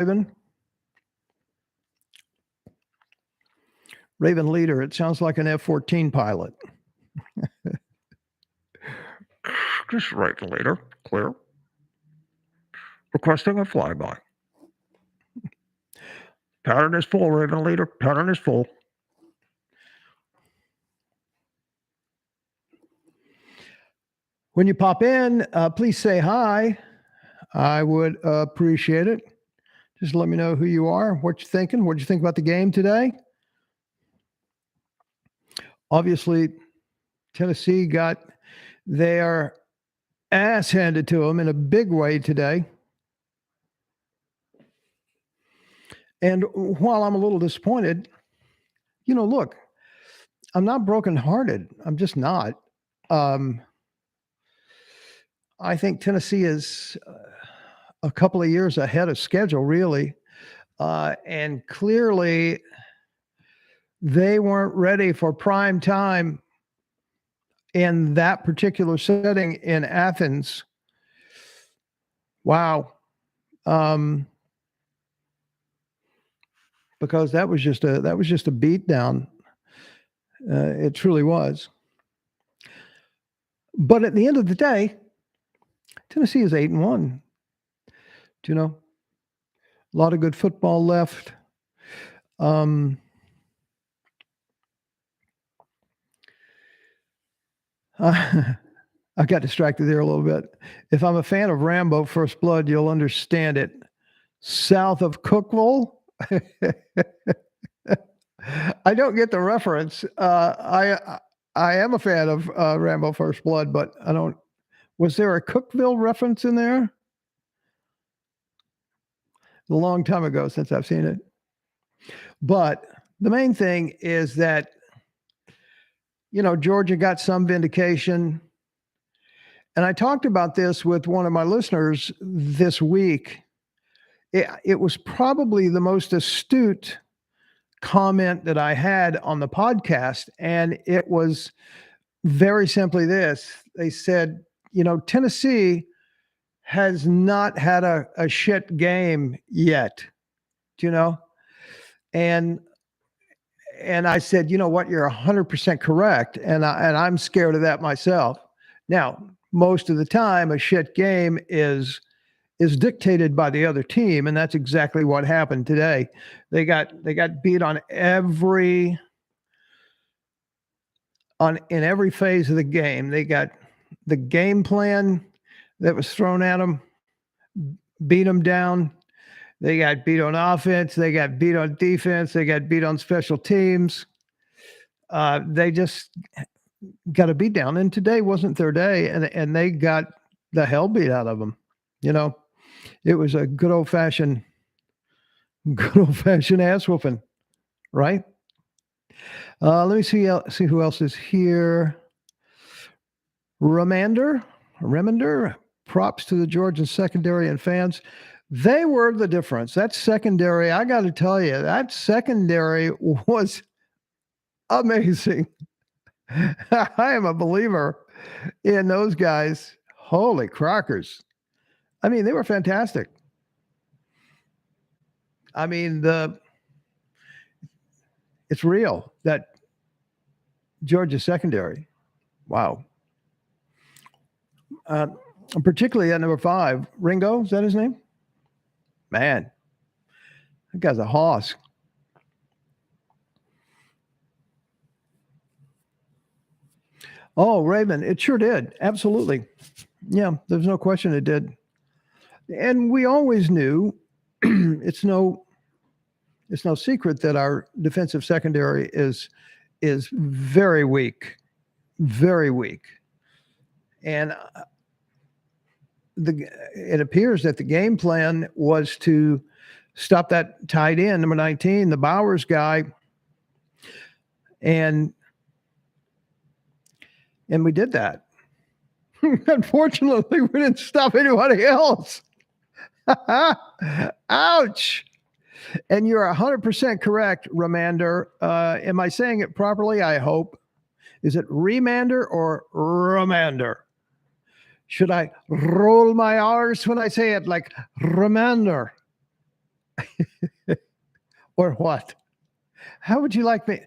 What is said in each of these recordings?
Raven? Raven leader. It sounds like an F-14 pilot. Just right, leader. Clear. Requesting a flyby. Pattern is full, Raven leader. Pattern is full. When you pop in, please say hi. I would appreciate it. Just let me know who you are, what you're thinking, what you think about the game today. Obviously, Tennessee got their ass handed to them in a big way today. And while I'm a little disappointed, look, I'm not brokenhearted. I'm just not. I think Tennessee is a couple of years ahead of schedule, really. And clearly, they weren't ready for prime time in that particular setting in Athens. Wow. Because that was just a beat down. It truly was. But at the end of the day, Tennessee is 8-1. A lot of good football left. I got distracted there a little bit. If I'm a fan of Rambo First Blood, you'll understand it. South of Cookville. I don't get the reference. I am a fan of Rambo First Blood, but I don't. Was there a Cookville reference in there? A long time ago since I've seen it. But the main thing is that, Georgia got some vindication. And I talked about this with one of my listeners this week. It was probably the most astute comment that I had on the podcast. And it was very simply this. They said, Tennessee has not had a shit game yet, And I said, you know what, you're 100% correct. And I'm scared of that myself. Now, most of the time, a shit game is dictated by the other team, and that's exactly what happened today. They got beat in every phase of the game. They got the game plan that was thrown at them, beat them down. They got beat on offense. They got beat on defense. They got beat on special teams. They just got a beat down, and today wasn't their day, and they got the hell beat out of them. It was a good old fashioned ass whooping, right? Let me see who else is here. Remander, props to the Georgia secondary and fans. They were the difference. That secondary, I got to tell you, that secondary was amazing. I am a believer in those guys. Holy crackers. I mean, they were fantastic. I mean, it's real, that Georgia secondary. Wow. Particularly at number 5, Ringo, is that his name? Man, that guy's a hoss. Oh, Raven, it sure did. Absolutely. Yeah, there's no question it did. And we always knew it's no secret that our defensive secondary is very weak, very weak. And it appears that the game plan was to stop that tight end, number 19, the Bowers guy. And we did that. Unfortunately, we didn't stop anybody else. Ouch. And you're 100% correct, Remander. Am I saying it properly? I hope. Is it Remander or Remander? Should I roll my R's when I say it like Remander? Or what? How would you like me?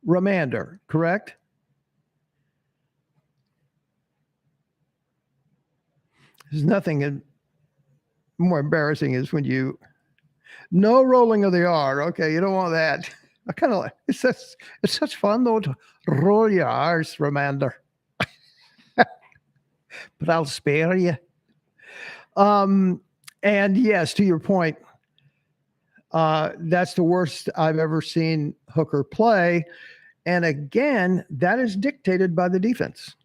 Romander, correct? There's nothing more embarrassing is when you no rolling of the R. Okay, you don't want that. I kind of like it's such fun though to roll your R's, Romander. But I'll spare you. And yes, to your point, that's the worst I've ever seen Hooker play. And again, that is dictated by the defense.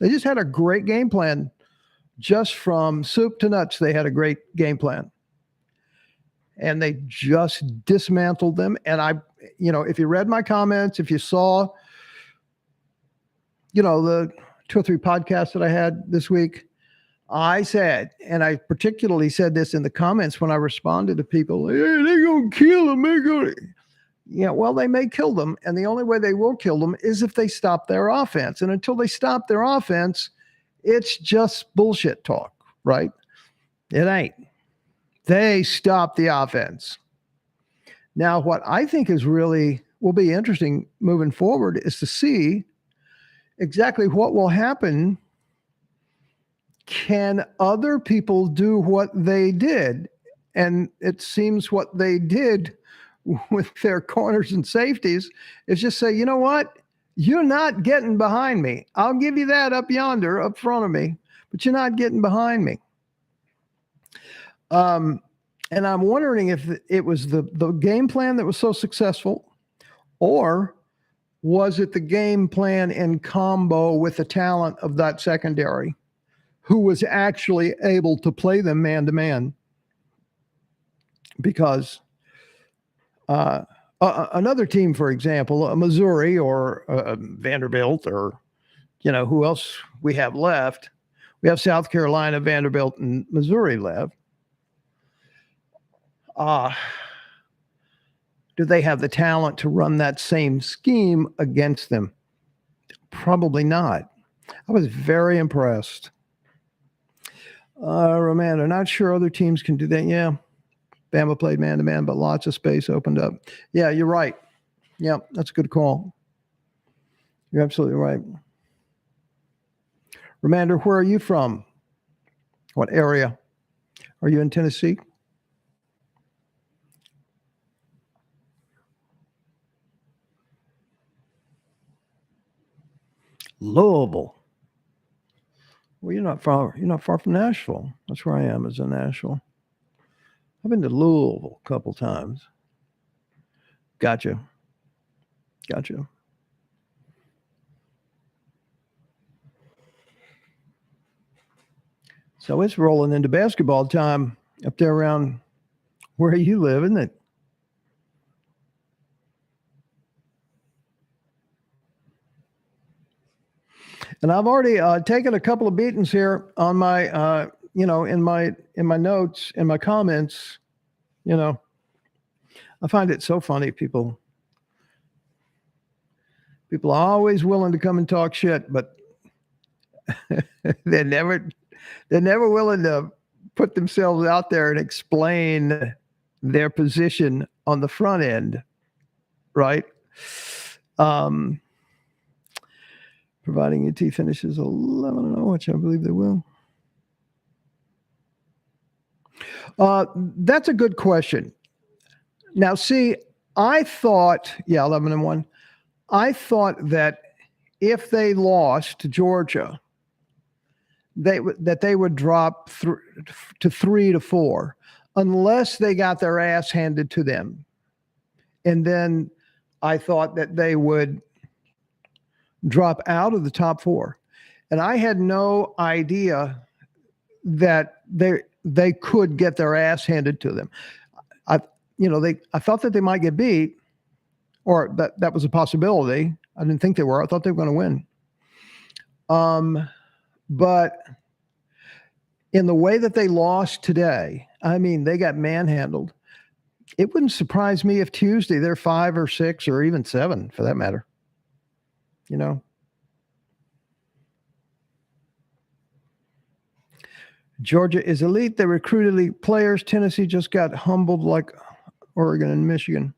They just had a great game plan. Just from soup to nuts, they had a great game plan. And they just dismantled them. And if you read my comments, if you saw, the 2 or 3 podcasts that I had this week, I said, and I particularly said this in the comments when I responded to people, hey, they're going to kill them. They're going to. Yeah, well, they may kill them. And the only way they will kill them is if they stop their offense. And until they stop their offense, it's just bullshit talk, right? It ain't. They stop the offense. Now, what I think will be interesting moving forward is to see exactly what will happen. Can other people do what they did? And it seems what they did with their corners and safeties is just say, you know what? You're not getting behind me. I'll give you that up yonder, up front of me, but you're not getting behind me. And I'm wondering if it was the game plan that was so successful, or was it the game plan in combo with the talent of that secondary who was actually able to play them man-to-man? Because another team, for example, Missouri or Vanderbilt, or who else we have left? We have South Carolina, Vanderbilt, and Missouri left. Do they have the talent to run that same scheme against them? Probably not. I was very impressed. Romano, not sure other teams can do that. Yeah. Bama played man-to-man, but lots of space opened up. Yeah, you're right. Yeah, that's a good call. You're absolutely right. Romander, where are you from? What area? Are you in Tennessee? Louisville. Well, you're not far from Nashville. That's where I am, is in Nashville. I've been to Louisville a couple times. Gotcha. So it's rolling into basketball time up there around where you live, isn't it? And I've already taken a couple of beatings here on my, in my notes, in my comments. I find it so funny. People are always willing to come and talk shit, but they're never willing to put themselves out there and explain their position on the front end, right? Providing UT finishes 11-0, which I believe they will. That's a good question. Now, see, I thought, 11-1. I thought that if they lost to Georgia, they would drop to 3-4, unless they got their ass handed to them. And then I thought that they would drop out of the top 4. And I had no idea that they could get their ass handed to them. I thought that they might get beat, or that was a possibility. I didn't think they were. I thought they were going to win. But in the way that they lost today, I mean, they got manhandled. It wouldn't surprise me if Tuesday they're 5 or 6 or even 7, for that matter. Georgia is elite. They recruit elite players. Tennessee just got humbled like Oregon and Michigan.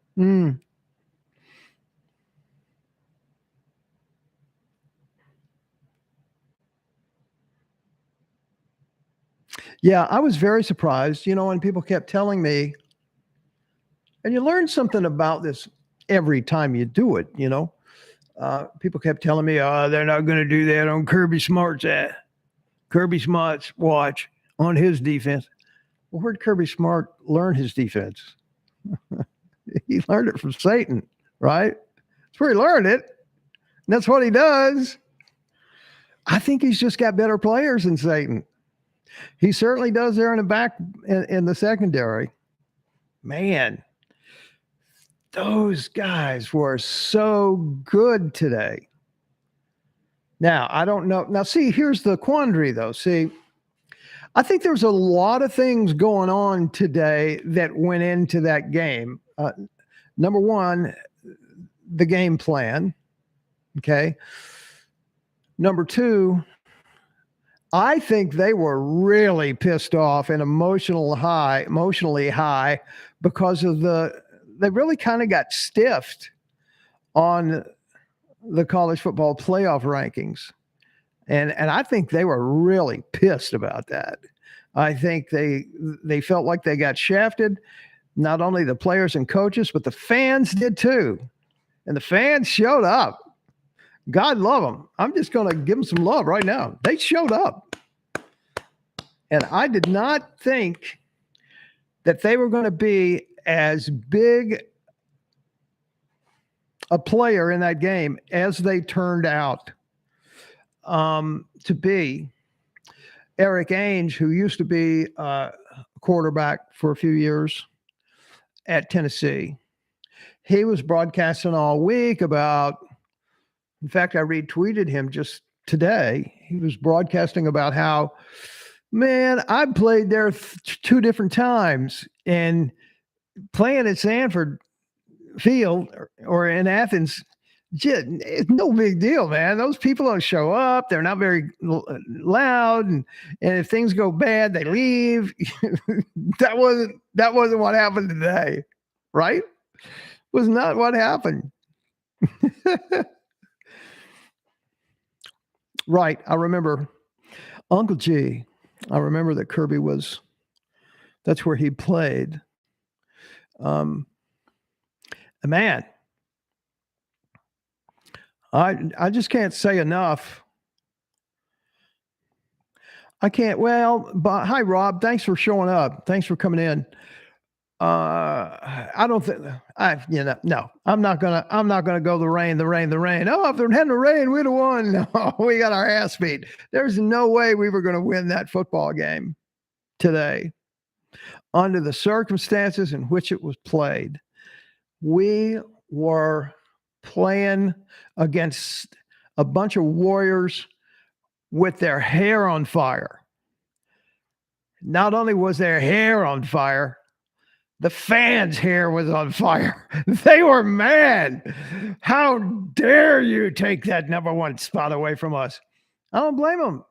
Yeah, I was very surprised, and people kept telling me, and you learn something about this every time you do it, people kept telling me, oh, they're not going to do that on Kirby Smart's watch on his defense. Well, where'd Kirby Smart learn his defense? He learned it from Satan, right? That's where he learned it. And that's what he does. I think he's just got better players than Satan. He certainly does there in the back in the secondary. Man, those guys were so good today. Now, I don't know. Now, see, here's the quandary, though. See, I think there's a lot of things going on today that went into that game. Number one, the game plan. Okay. Number two, I think they were really pissed off and emotionally high because of they really kind of got stiffed on the college football playoff rankings. And I think they were really pissed about that. I think they felt like they got shafted. Not only the players and coaches, but the fans did too. And the fans showed up. God love them. I'm just going to give them some love right now. They showed up. And I did not think that they were going to be as big a player in that game as they turned out to be. Eric Ainge, who used to be a quarterback for a few years at Tennessee, he was broadcasting all week about, in fact, I retweeted him just today. He was broadcasting about how, man, I played there 2 different times, and playing at Sanford Field or in Athens, it's no big deal, man. Those people don't show up. They're not very loud, and if things go bad, they leave. That wasn't what happened today, right? Was not what happened. Right. I remember Uncle G. I remember that Kirby that's where he played. Man, I just can't say enough. I can't. Well, but hi, Rob. Thanks for showing up. Thanks for coming in. I don't think no, I'm not gonna go the rain. Oh, if there hadn't rained, we'd have won. No, we got our ass beat. There's no way we were gonna win that football game today under the circumstances in which it was played. We were playing against a bunch of warriors with their hair on fire. Not only was their hair on fire, the fans' hair was on fire. They were mad. How dare you take that number 1 spot away from us? I don't blame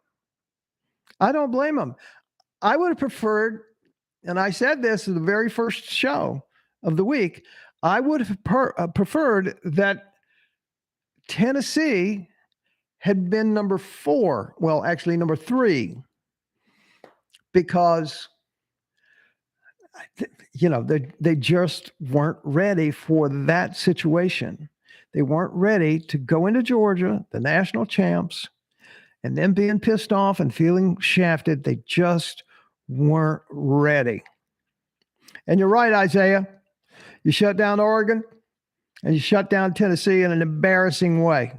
them. I would have preferred, and I said this in the very first show of the week, I would have preferred that Tennessee had been number 4. Well, actually number 3, because they just weren't ready for that situation. They weren't ready to go into Georgia, the national champs, and then being pissed off and feeling shafted. They just weren't ready. And you're right, Isaiah. You shut down Oregon and you shut down Tennessee in an embarrassing way.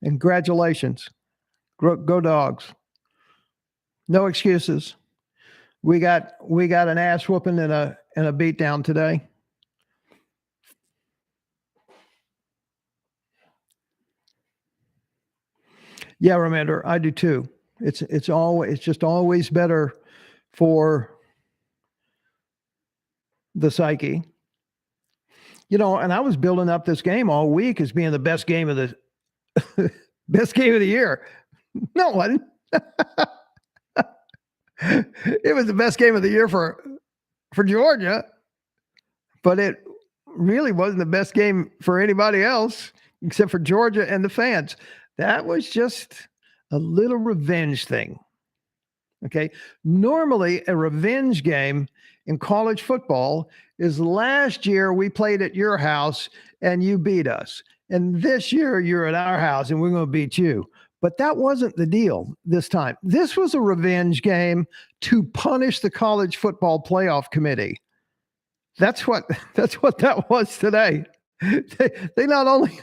And congratulations. Go Dogs. No excuses. We got an ass whooping and a beat down today. Yeah, Ramander, I do too. It's just always better for the psyche. And I was building up this game all week as being the best game of the best game of the year. No one. It was the best game of the year for Georgia. but it really wasn't the best game for anybody else except for Georgia and the fans. That was just a little revenge thing. Okay. Normally, a revenge game in college football is last year we played at your house and you beat us. And this year you're at our house and we're going to beat you. But that wasn't the deal this time. This was a revenge game to punish the college football playoff committee. That's what that was today. They not only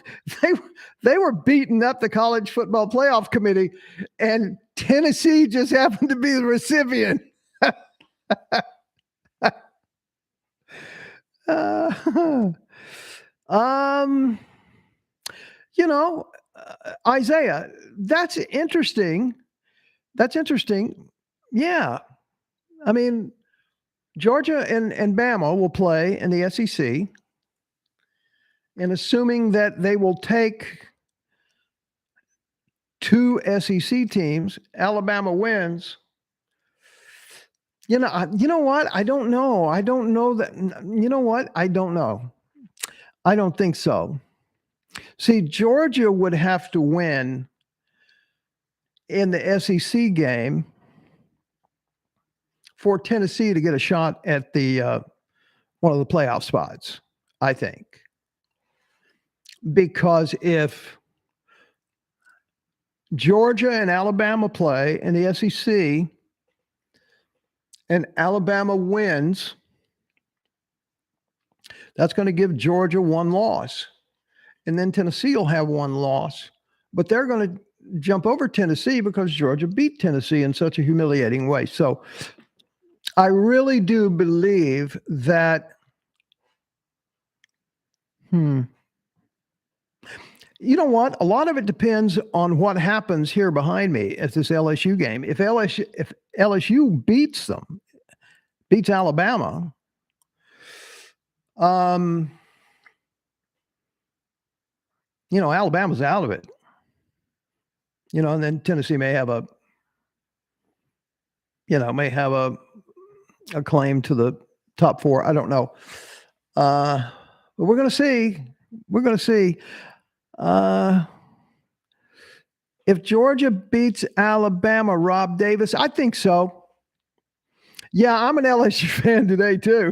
they were beating up the college football playoff committee, and Tennessee just happened to be the recipient. Isaiah, that's interesting. That's interesting. Yeah. I mean, Georgia and Bama will play in the SEC. And assuming that they will take 2 SEC teams, Alabama wins. You know what? I don't know. I don't know that. You know what? I don't know. I don't think so. See, Georgia would have to win in the SEC game for Tennessee to get a shot at the one of the playoff spots, I think. Because if Georgia and Alabama play in the SEC and Alabama wins, that's going to give Georgia 1 loss. And then Tennessee will have 1 loss. But they're going to jump over Tennessee because Georgia beat Tennessee in such a humiliating way. So I really do believe that you know what? A lot of it depends on what happens here behind me at this LSU game. If LSU beats Alabama, Alabama's out of it. And then Tennessee may have a claim to the top 4. I don't know. But we're going to see. We're going to see. If Georgia beats Alabama, Rob Davis, I think so. Yeah, I'm an LSU fan today too.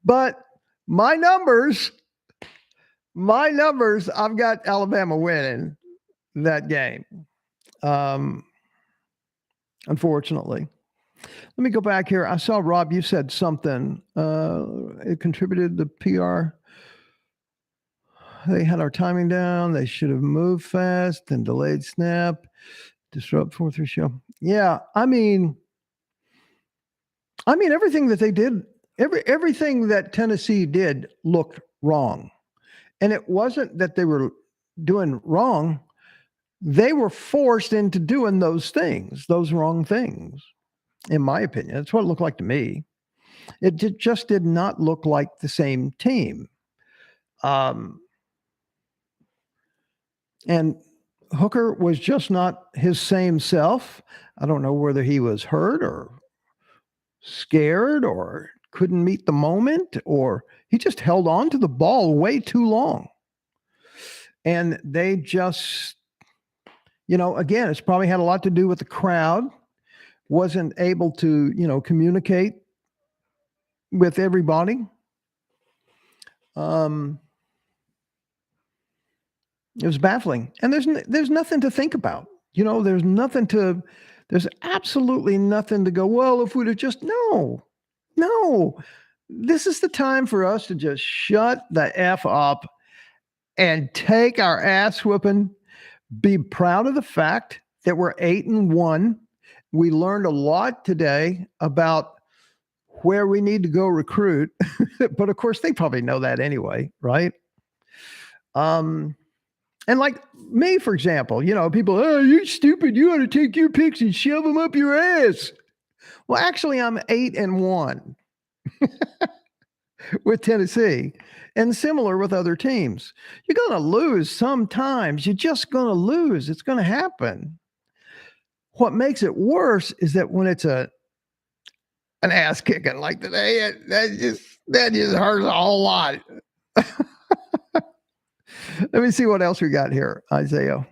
But my numbers, I've got Alabama winning that game. Unfortunately. Let me go back here. I saw, Rob, you said something. It contributed to PR. They had our timing down. They should have moved fast and delayed snap, disrupt 4-3 show. Yeah, I mean, everything that they did, everything that Tennessee did looked wrong. And it wasn't that they were doing wrong. They were forced into doing those things, those wrong things, in my opinion. That's what it looked like to me. It just did not look like the same team. And Hooker was just not his same self. I don't know whether he was hurt or scared or couldn't meet the moment, or he just held on to the ball way too long. And they just, again, it's probably had a lot to do with the crowd. Wasn't able to, communicate with everybody. It was baffling. And there's nothing to think about. There's absolutely nothing to go, well, if we'd have just, no. This is the time for us to just shut the F up and take our ass whooping, be proud of the fact that we're 8-1. We learned a lot today about where we need to go recruit. But of course, they probably know that anyway, right? And like me, for example, people, oh, you're stupid. You ought to take your picks and shove them up your ass. Well, actually, I'm 8-1 with Tennessee, and similar with other teams. You're going to lose sometimes. You're just going to lose. It's going to happen. What makes it worse is that when it's an ass kicking like today, That just hurts a whole lot. Let me see what else we got here, Isaiah.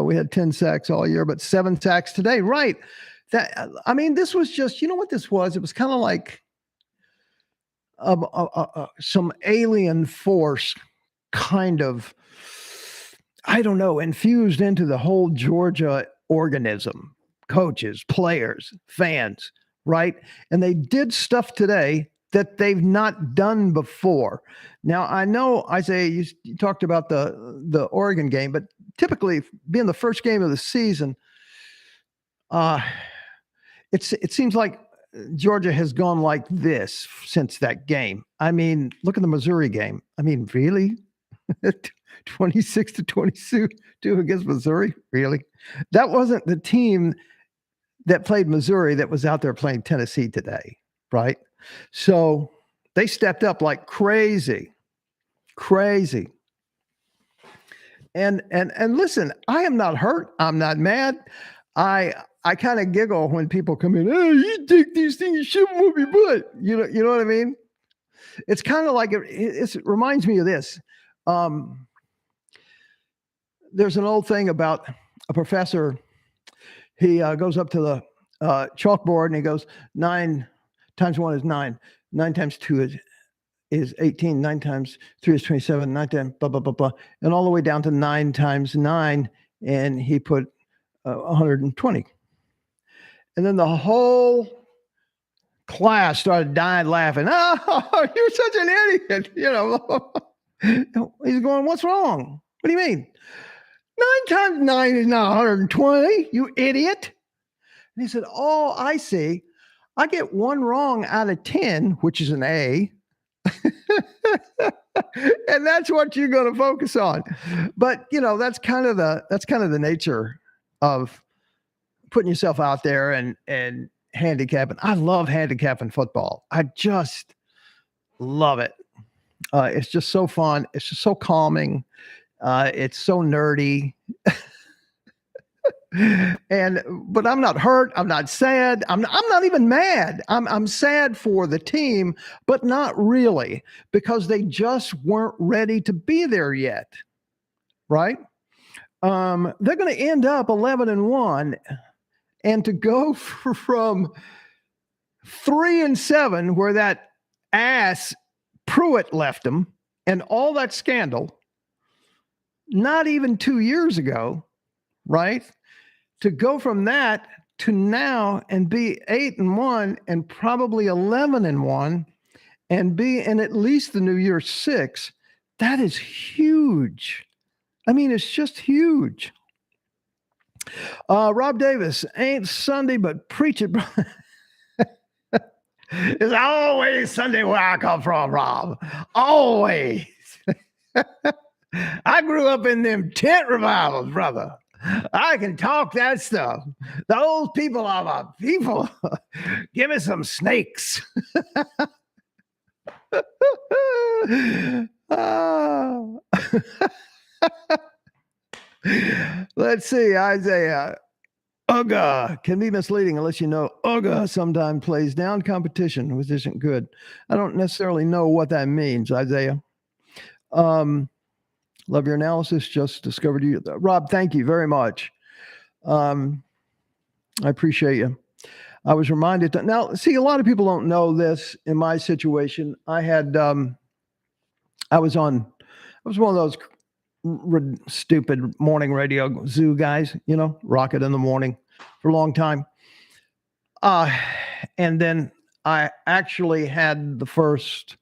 We had 10 sacks all year, but 7 sacks today. Right. This was just, you know what this was? It was kind of like some alien force kind of, I don't know, infused into the whole Georgia organism, coaches, players, fans, right? And they did stuff today that they've not done before. Now, I know, Isaiah, you talked about the Oregon game, but typically being the first game of the season, it seems like Georgia has gone like this since that game. I mean, look at the Missouri game. I mean, really? 26-22 against Missouri? Really? That wasn't the team that played Missouri that was out there playing Tennessee today, right? So they stepped up like crazy. And listen, I am not hurt. I'm not mad. I kind of giggle when people come in. Oh, you take these things, you shove them up your butt. You know what I mean? It's kind of like it reminds me of this. There's an old thing about a professor. He goes up to the chalkboard and he goes, 9 times 1 is 9. 9 times 2 is 18. 9 times 3 is 27. 9 times blah, blah, blah, blah. And all the way down to 9 times 9. And he put 120. And then the whole class started dying laughing. Oh, you're such an idiot. He's going, what's wrong? What do you mean? 9 times 9 is not 120, you idiot. And he said, oh, I see. I get 1 wrong out of 10, which is an A. And that's what you're going to focus on. But, that's kind of the nature of putting yourself out there and handicapping. I love handicapping football. I just love it. It's just so fun. It's just so calming. It's so nerdy. But I'm not hurt. I'm not sad. I'm not even mad. I'm sad for the team, but not really, because they just weren't ready to be there yet. Right? They're going to end up 11-1, and to go from 3-7, where that ass Pruitt left them, and all that scandal, not even 2 years ago, right? To go from that to now and be 8-1 and probably 11-1 and be in at least the New Year's 6, that is huge. I mean, it's just huge. Rob Davis, ain't Sunday, but preach it. It's always Sunday where I come from, Rob. Always. I grew up in them tent revivals, brother. I can talk that stuff. Those people are my people. Give me some snakes. Let's see, Isaiah. UGA can be misleading unless you know UGA sometimes plays down competition, which isn't good. I don't necessarily know what that means, Isaiah. Love your analysis. Just discovered you. Rob, thank you very much. I appreciate you. I was reminded that now, see, a lot of people don't know this in my situation. I was one of those stupid morning radio zoo guys, Rockett in the morning for a long time. And then I actually had the first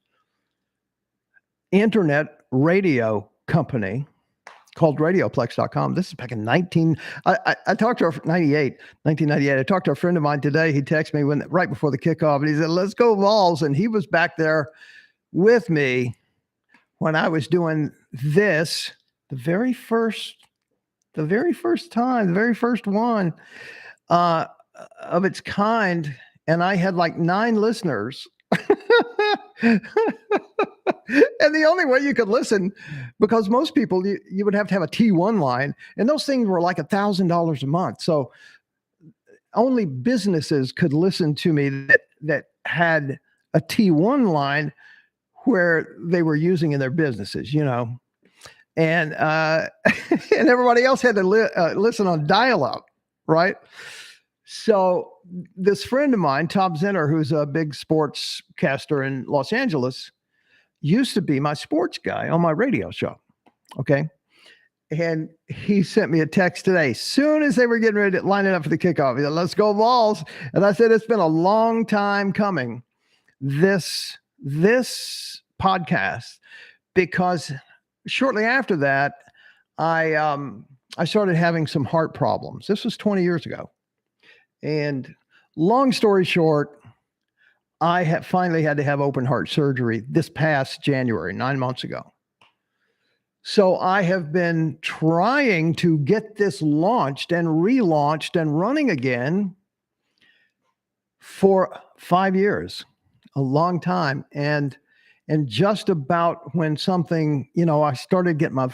internet radio company called radioplex.com. This is back in I talked to 1998. I talked to a friend of mine today. He texted me right before the kickoff, and he said, let's go Vols. And he was back there with me when I was doing this, the very first one of its kind. And I had like 9 listeners. And the only way you could listen, because most people, you would have to have a T1 line, and those things were like $1,000 a month. So only businesses could listen to me that had a T1 line where they were using in their businesses, and and everybody else had to listen on dial-up, right? So this friend of mine, Tom Zinner, who's a big sportscaster in Los Angeles, used to be my sports guy on my radio show. Okay. And he sent me a text today. Soon as they were getting ready to line it up for the kickoff, he said, "Let's go Vols." And I said, it's been a long time coming, this podcast, because shortly after that, I started having some heart problems. This was 20 years ago. And long story short, I finally had to have open heart surgery this past January, 9 months ago. So I have been trying to get this launched and relaunched and running again for 5 years, a long time. And just about when something, I started getting my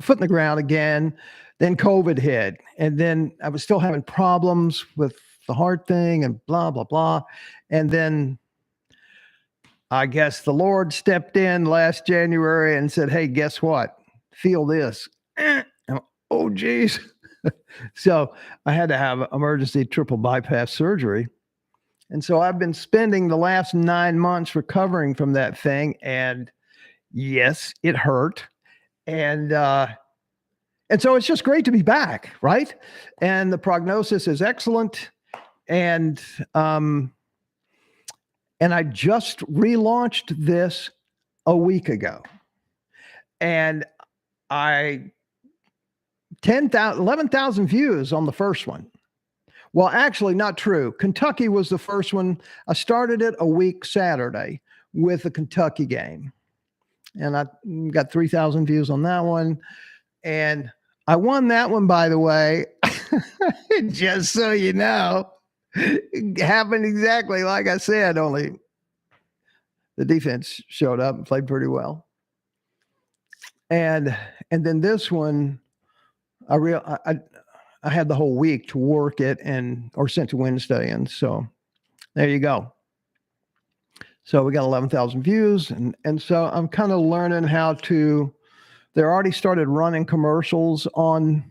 foot in the ground again, then COVID hit. And then I was still having problems with the heart thing and blah, blah, blah. And then I guess the Lord stepped in last January and said, "Hey, guess what? Feel this." Oh, geez. So I had to have emergency triple bypass surgery. And so I've been spending the last 9 months recovering from that thing. And yes, it hurt. And so it's just great to be back, right? And the prognosis is excellent. And I just relaunched this a week ago. And 11,000 views on the first one. Well, actually, not true. Kentucky was the first one. I started it a week Saturday with the Kentucky game. And I got 3,000 views on that one. And I won that one, by the way, just so you know. It happened exactly like I said, only the defense showed up and played pretty well. And then this one, I had the whole week to work it or sent to Wednesday. And so there you go. So we got 11,000 views. And so I'm kind of learning how they already started running commercials on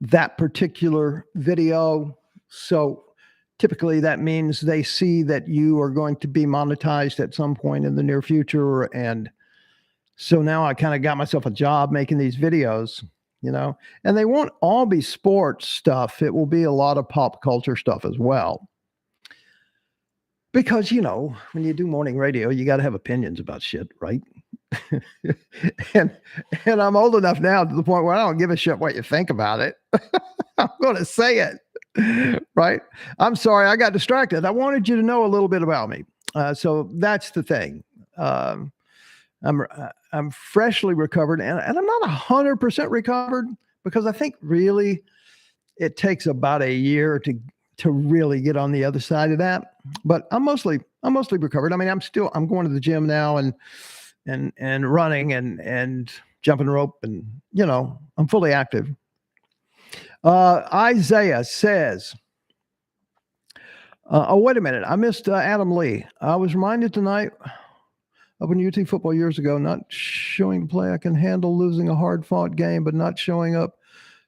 that particular video. So typically that means they see that you are going to be monetized at some point in the near future. And so now I kind of got myself a job making these videos, and they won't all be sports stuff. It will be a lot of pop culture stuff as well. Because, when you do morning radio, you got to have opinions about shit, right? and I'm old enough now to the point where I don't give a shit what you think about it. I'm going to say it. Right? I'm sorry, I got distracted. I wanted you to know a little bit about me. So that's the thing. I'm freshly recovered, and I'm not 100% recovered, because I think really it takes about a year to really get on the other side of that. But I'm mostly recovered. I mean, I'm going to the gym now and running and jumping rope, and I'm fully active. Isaiah says, wait a minute. I missed Adam Lee. I was reminded tonight of when UT football years ago, not showing play. I can handle losing a hard-fought game, but not showing up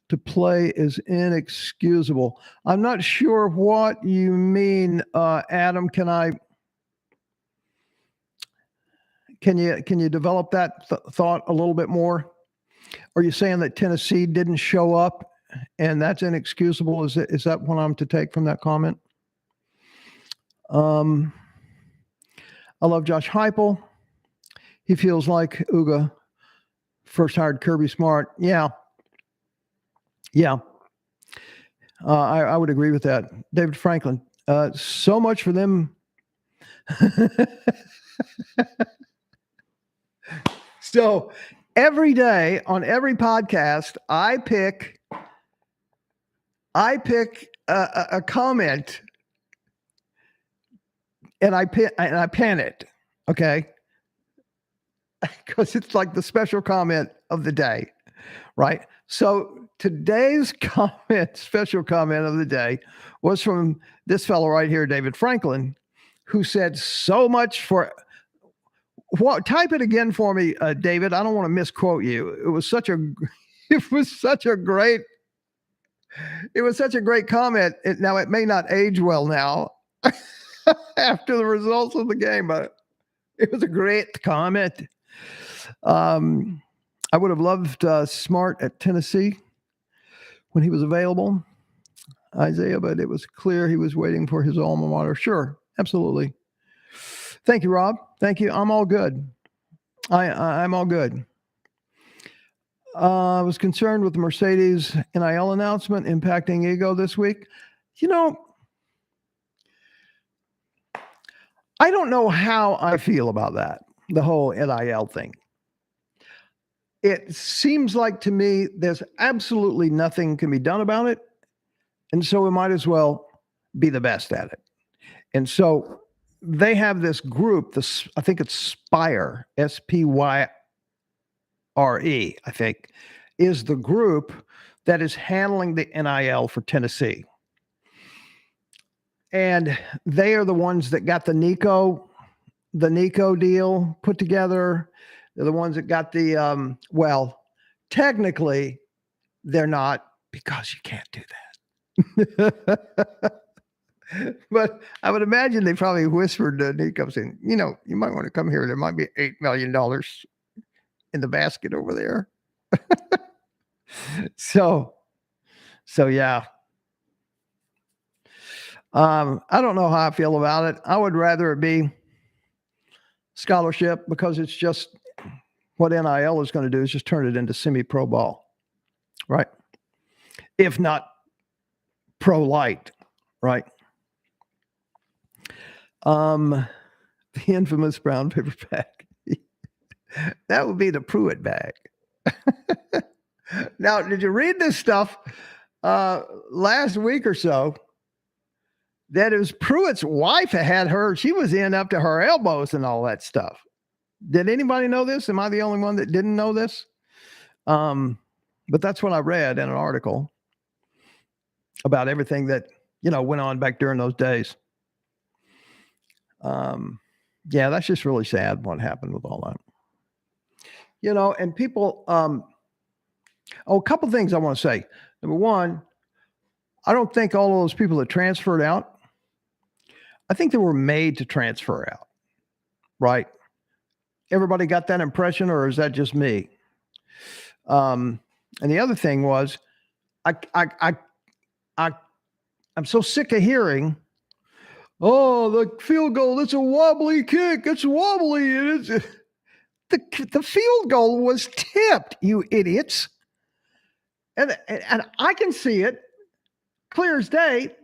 to play is inexcusable. I'm not sure what you mean, Adam. Can you develop that thought a little bit more? Are you saying that Tennessee didn't show up and that's inexcusable? Is that what I'm to take from that comment? I love Josh Heupel. He feels like UGA first hired Kirby Smart. Yeah. I would agree with that. David Franklin. So much for them. So every day on every podcast, I pick a comment and I pen it. Okay. Because it's like the special comment of the day, right? So today's special comment of the day, was from this fellow right here, David Franklin, who said, so much for What? Type it again for me, David. I don't want to misquote you. It was such a great comment. Now it may not age well now after the results of the game, but it was a great comment. I would have loved Smart at Tennessee when he was available, Isaiah, but it was clear he was waiting for his alma mater. Sure, absolutely. Thank you, Rob. Thank you. I'm all good. I'm all good. I was concerned with the Mercedes NIL announcement impacting ego this week. You know, I don't know how I feel about that, the whole NIL thing. It seems like to me there's absolutely nothing can be done about it. And so we might as well be the best at it. And so they have this group, I think it's Spire, SPYRE, I think, is the group that is handling the NIL for Tennessee. And they are the ones that got the Nico deal put together. They're the ones that got the, technically they're not, because you can't do that. But I would imagine they probably whispered to Nico saying, you might want to come here. There might be $8 million in the basket over there. So yeah. I don't know how I feel about it. I would rather it be scholarship, because it's just what NIL is going to do is just turn it into semi-pro ball, right? If not pro light, right? The infamous brown paper bag. That would be the Pruitt bag. Now, did you read this stuff last week or so? That it was Pruitt's wife that had her. She was in up to her elbows and all that stuff. Did anybody know this? Am I the only one that didn't know this? But that's what I read in an article about everything that, went on back during those days. Yeah, that's just really sad what happened with all that. And people, a couple things I want to say. Number one, I don't think all of those people that transferred out, I think they were made to transfer out, right? Everybody got that impression, or is that just me? And the other thing was, I'm so sick of hearing, oh, the field goal, it's a wobbly kick. It's wobbly. The field goal was tipped, you idiots. And I can see it clear as day.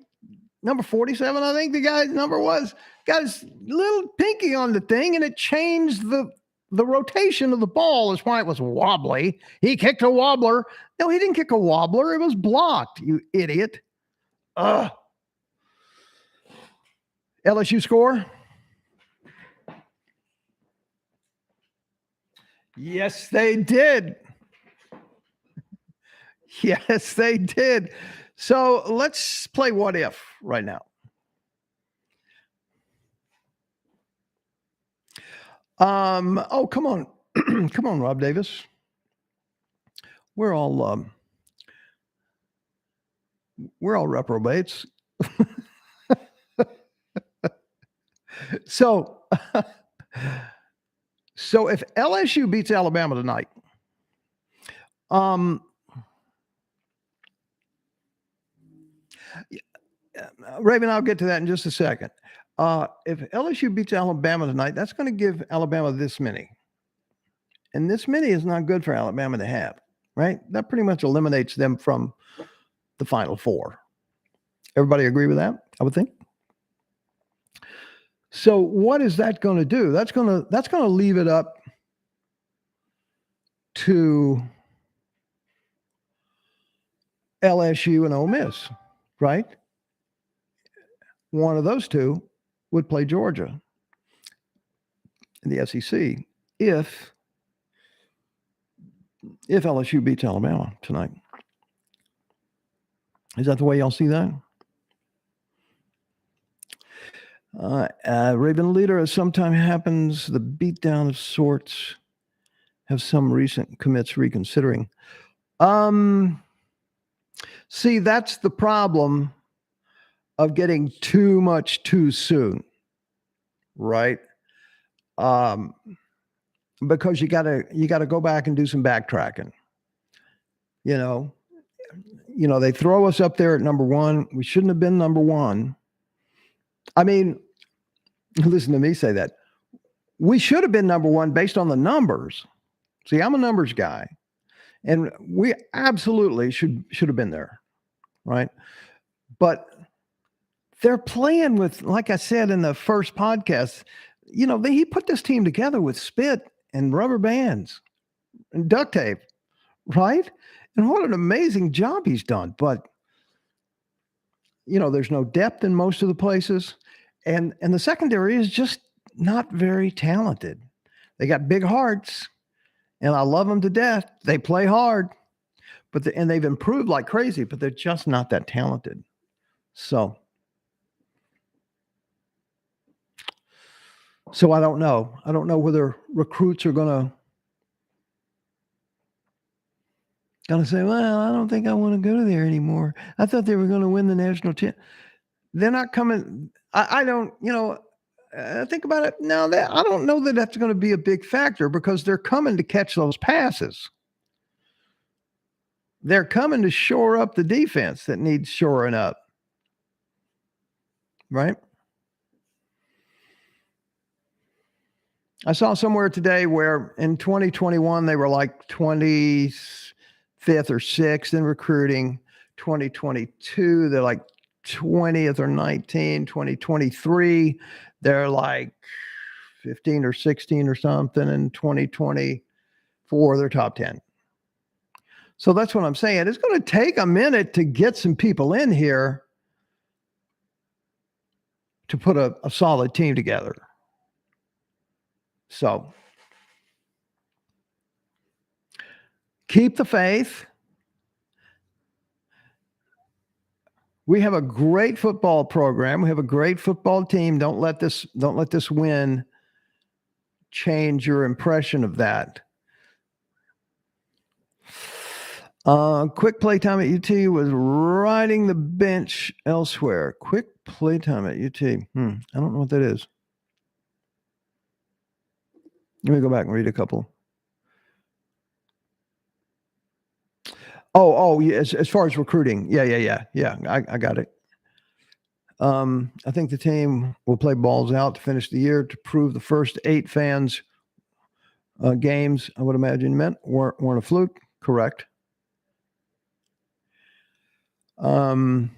Number 47, I think the guy's number was, got his little pinky on the thing, and it changed the rotation of the ball. Is why it was wobbly. He kicked a wobbler. No, he didn't kick a wobbler. It was blocked, you idiot. LSU score? Yes, they did. Yes, they did. So let's play what if right now. Oh, come on. Come on, Rob Davis. We're all reprobates. So if LSU beats Alabama tonight, Raven, I'll get to that in just a second. If LSU beats Alabama tonight, that's going to give Alabama this many. And this many is not good for Alabama to have, right? That pretty much eliminates them from the Final Four. Everybody agree with that, I would think? So what is that going to do? That's going to leave it up to LSU and Ole Miss, right? One of those two would play Georgia in the SEC if LSU beats Alabama tonight. Is that the way y'all see that? Raven leader, as sometimes happens, the beatdown of sorts. Have some recent commits reconsidering. See, that's the problem of getting too much too soon, right? Um, because you gotta go back and do some backtracking. You know, they throw us up there at number one. We shouldn't have been number one. I mean, listen to me say that. We should have been number one based on the numbers. See, I'm a numbers guy, and we absolutely should have been there, right? But they're playing with, like I said in the first podcast, he put this team together with spit and rubber bands and duct tape, right? And what an amazing job he's done. But there's no depth in most of the places, and the secondary is just not very talented. They got big hearts, and I love them to death. They play hard, and they've improved like crazy, but they're just not that talented. So I don't know. I don't know whether recruits are gonna say, "Well, I don't think I want to go there anymore. I thought they were going to win the national championship." They're not coming. I don't. Think about it. No, I don't know that that's going to be a big factor because they're coming to catch those passes. They're coming to shore up the defense that needs shoring up, right? I saw somewhere today where in 2021 they were like 25th or 6th in recruiting. 2022 they're like 20th or 19. 2023 they're like 15 or 16 or something. In 2024 they're top 10. So that's what I'm saying. It's going to take a minute to get some people in here to put a solid team together. So keep the faith. We have a great football program. We have a great football team. Don't let this win change your impression of that. Quick playtime at UT was riding the bench elsewhere. Quick playtime at UT. I don't know what that is. Let me go back and read a couple. Oh, yeah, as far as recruiting. Yeah. I got it. I think the team will play balls out to finish the year to prove the first 8 fans games, I would imagine, weren't a fluke. Correct. Raven,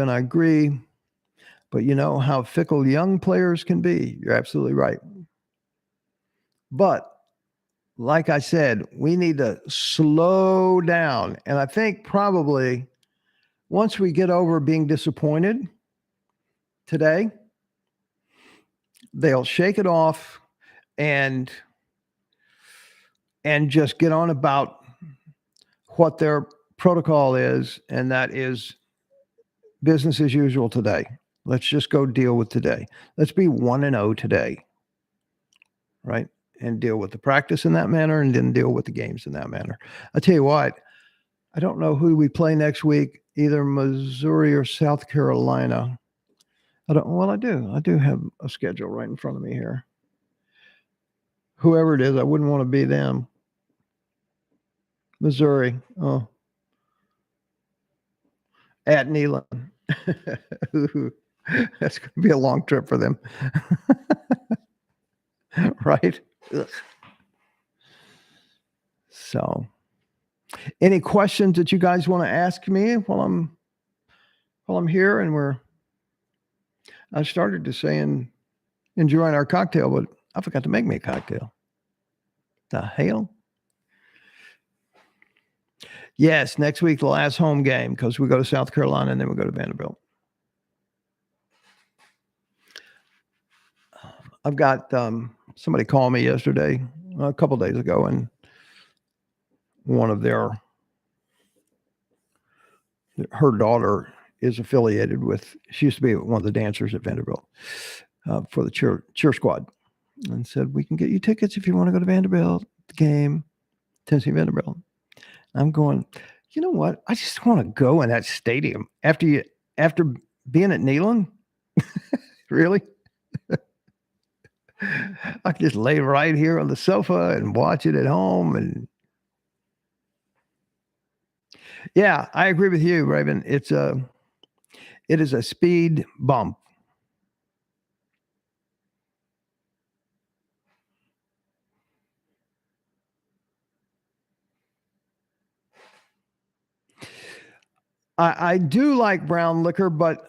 I agree. But you know how fickle young players can be. You're absolutely right. But like I said, we need to slow down. And I think probably once we get over being disappointed today, they'll shake it off and just get on about what their protocol is, and that is business as usual today. Let's just go deal with today. Let's be 1-0 today, right? And deal with the practice in that manner, and then deal with the games in that manner. I tell you what, I don't know who we play next week, either Missouri or South Carolina. I do. I do have a schedule right in front of me here. Whoever it is, I wouldn't want to be them. Missouri. Oh. At Neyland. That's going to be a long trip for them. Right? Ugh. So, any questions that you guys want to ask me while I'm here? And I started to saying enjoying our cocktail, but I forgot to make me a cocktail. The hell? Yes, next week, the last home game, because we go to South Carolina and then we go to Vanderbilt. I've got somebody call me yesterday, a couple days ago, and one of her daughter is affiliated with. She used to be one of the dancers at Vanderbilt for the cheer squad, and said, "We can get you tickets if you want to go to Vanderbilt the game, Tennessee Vanderbilt." I'm going, you know what? I just want to go in that stadium after being at Neyland. Really? I could just lay right here on the sofa and watch it at home. And yeah, I agree with you, Raven. It is a speed bump. I do like brown liquor, but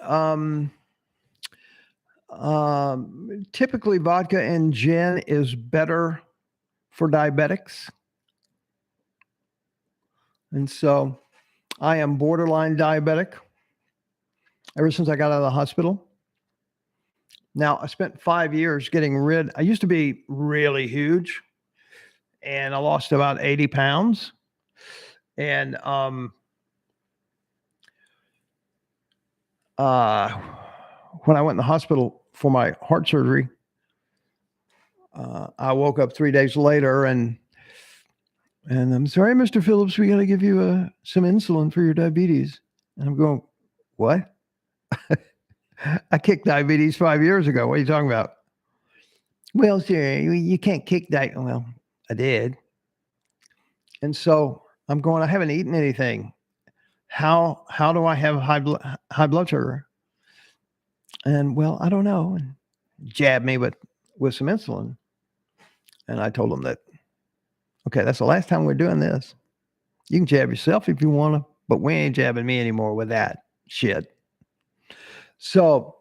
typically vodka and gin is better for diabetics. And so I am borderline diabetic ever since I got out of the hospital. Now, I spent 5 years I used to be really huge, and I lost about 80 pounds. And when I went in the hospital for my heart surgery, I woke up 3 days later and I'm sorry, Mr. Phillips, we got to give you some insulin for your diabetes. And I'm going, what? I kicked diabetes 5 years ago. What are you talking about? Well, sir, you can't kick diabetes. Well, I did. And so I'm going, I haven't eaten anything. How do I have high blood sugar? And well, I don't know. And jabbed me with some insulin. And I told him that, okay, that's the last time we're doing this. You can jab yourself if you want to, but we ain't jabbing me anymore with that shit. So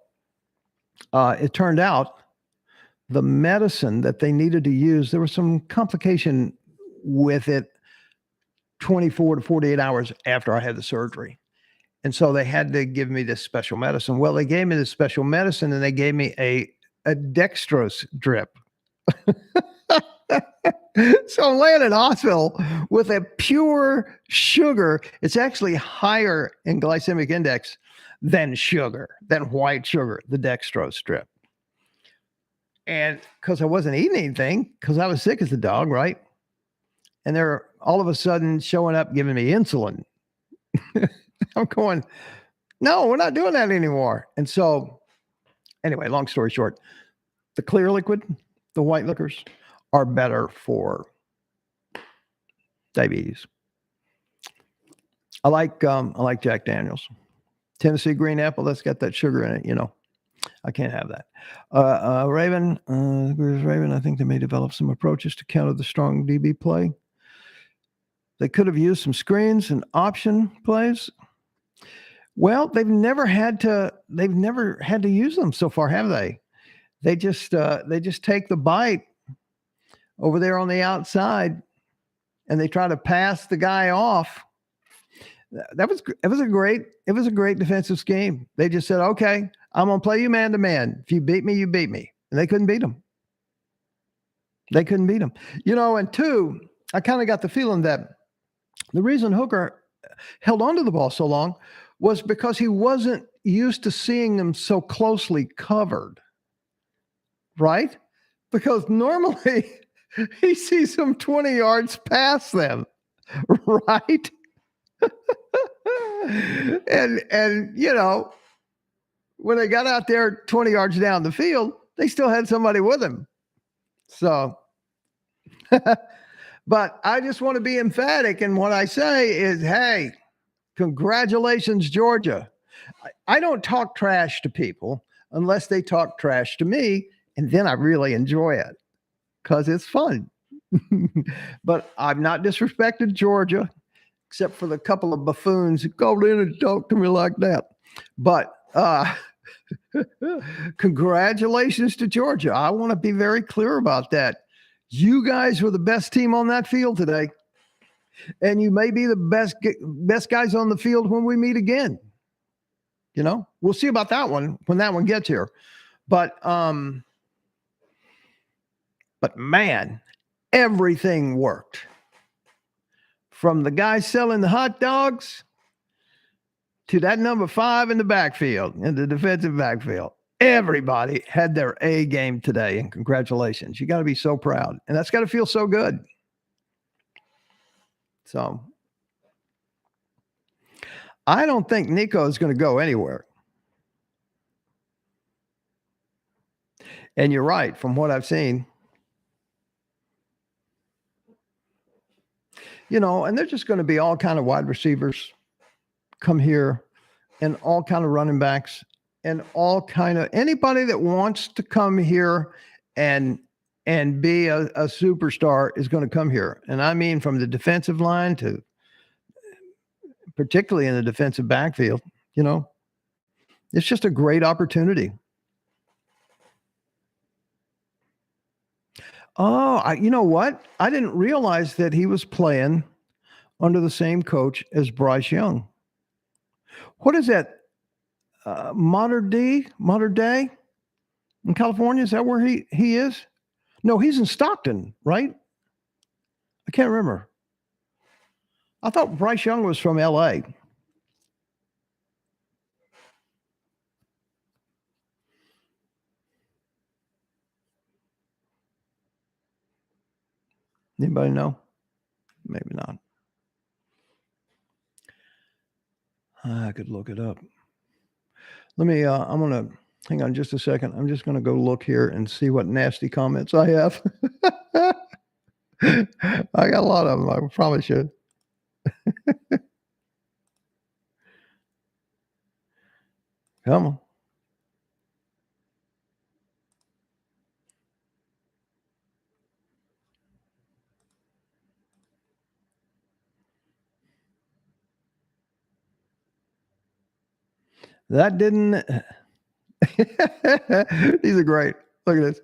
it turned out the medicine that they needed to use, there was some complication with it 24 to 48 hours after I had the surgery. And so they had to give me this special medicine. Well, they gave me this special medicine and they gave me a dextrose drip. So I'm laying in hospital with a pure sugar. It's actually higher in glycemic index than white sugar, the dextrose strip. And because I wasn't eating anything, because I was sick as a dog, right? And they're all of a sudden showing up giving me insulin. I'm going, no, we're not doing that anymore. And so, anyway, long story short, the clear liquid, the white liquors are better for diabetes. I like Jack Daniels. Tennessee green apple, that's got that sugar in it, you know. I can't have that. Raven, I think they may develop some approaches to counter the strong DB play. They could have used some screens and option plays. Well, they've never had to use them so far, have they? They just take the bite over there on the outside and they try to pass the guy off. It was a great defensive scheme. They just said, okay, I'm going to play you man to man. If you beat me, you beat me. And they couldn't beat him. You know, and two, I kind of got the feeling that the reason Hooker held onto the ball so long was because he wasn't used to seeing them so closely covered, right? Because normally he sees them 20 yards past them, right? and you know, when they got out there 20 yards down the field, they still had somebody with them. So, but I just want to be emphatic. And what I say is, hey, congratulations, Georgia. I don't talk trash to people unless they talk trash to me. And then I really enjoy it because it's fun. But I've not disrespected Georgia, except for the couple of buffoons who called in and talked to me like that. But congratulations to Georgia. I want to be very clear about that. You guys were the best team on that field today. And you may be the best guys on the field when we meet again. You know, we'll see about that one when that one gets here. But man, everything worked. From the guy selling the hot dogs to that number 5 in the backfield, in the defensive backfield. Everybody had their A game today, and congratulations. You got to be so proud, and that's got to feel so good. So I don't think Nico is going to go anywhere. And you're right, from what I've seen. And there's just going to be all kind of wide receivers come here, and all kind of running backs, and all kind of anybody that wants to come here and be a superstar is going to come here. And I mean, from the defensive line to particularly in the defensive backfield, it's just a great opportunity. Oh, you know what? I didn't realize that he was playing under the same coach as Bryce Young. What is that? Modern Day in California? Is that where he is? No, he's in Stockton, right? I can't remember. I thought Bryce Young was from LA. Anybody know? Maybe not. I could look it up. Let me, I'm going to, hang on just a second. I'm just going to go look here and see what nasty comments I have. I got a lot of them, I promise you. Come on. That didn't. These are great. Look at this.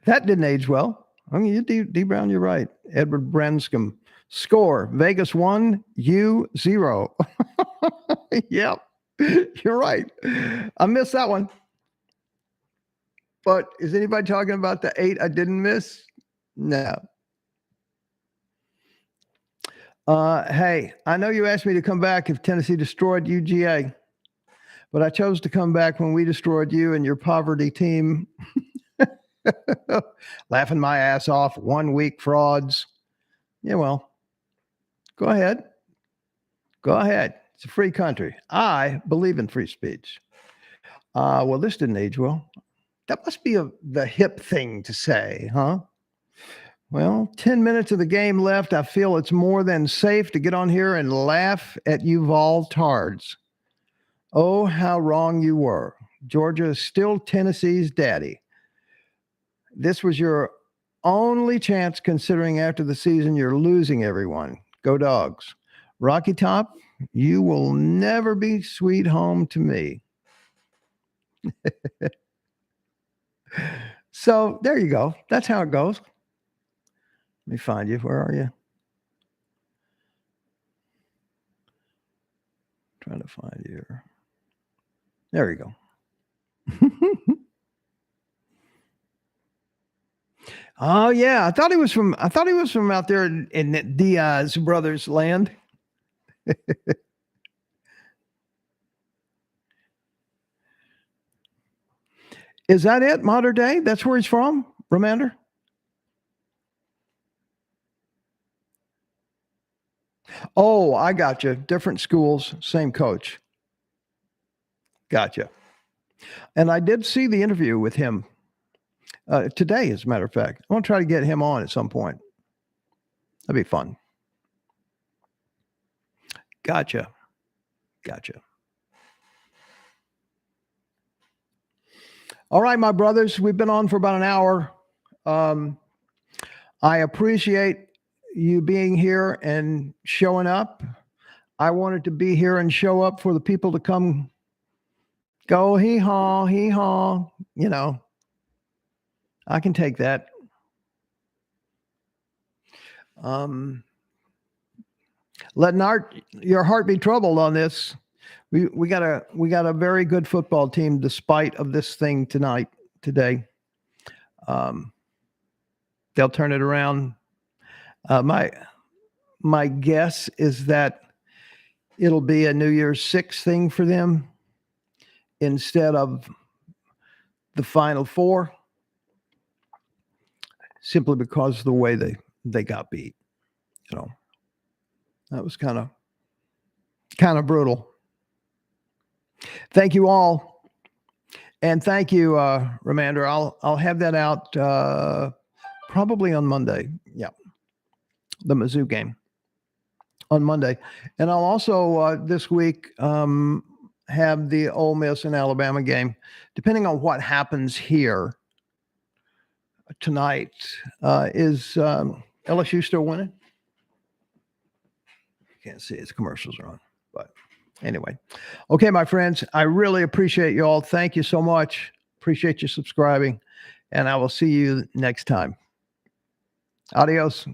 That didn't age well. I mean, D. Brown, you're right. Edward Branscombe. Score: Vegas 1, U 0. Yep, you're right. I missed that one. But is anybody talking about the 8 I didn't miss? No. Hey, I know you asked me to come back if Tennessee destroyed UGA, but I chose to come back when we destroyed you and your poverty team. Laughing my ass off, 1 week frauds. Yeah, well, go ahead. Go ahead. It's a free country. I believe in free speech. Well, this didn't age well. That must be the hip thing to say, huh? Well, 10 minutes of the game left. I feel it's more than safe to get on here and laugh at you Vol-tards. Oh, how wrong you were. Georgia is still Tennessee's daddy. This was your only chance, considering after the season you're losing everyone. Go Dogs. Rocky Top, you will never be sweet home to me. So there you go. That's how it goes. Let me find you. Where are you? Trying to find you here. There you go. Oh yeah, I thought he was from out there in Diaz Brothers land. Is that it? Modern Day? That's where he's from, Romander? Oh, I got you. Different schools, same coach. Gotcha. And I did see the interview with him today, as a matter of fact. I want to try to get him on at some point. That'd be fun. Gotcha. All right, my brothers, we've been on for about an hour. I appreciate you being here and showing up. I wanted to be here and show up for the people to come go hee-haw, hee-haw. I can take that. Letting your heart be troubled on this. We got a very good football team despite of this thing today. They'll turn it around. My guess is that it'll be a New Year's Six thing for them instead of the Final Four, simply because of the way they got beat. That was kind of brutal. Thank you all, and thank you, Ramander. I'll have that out probably on Monday. Yeah, the Mizzou game on Monday, and I'll also this week have the Ole Miss and Alabama game. Depending on what happens here tonight, is LSU still winning? Can't see its commercials are on, but anyway. Okay, my friends, I really appreciate you all. Thank you so much. Appreciate you subscribing, and I will see you next time. Adios.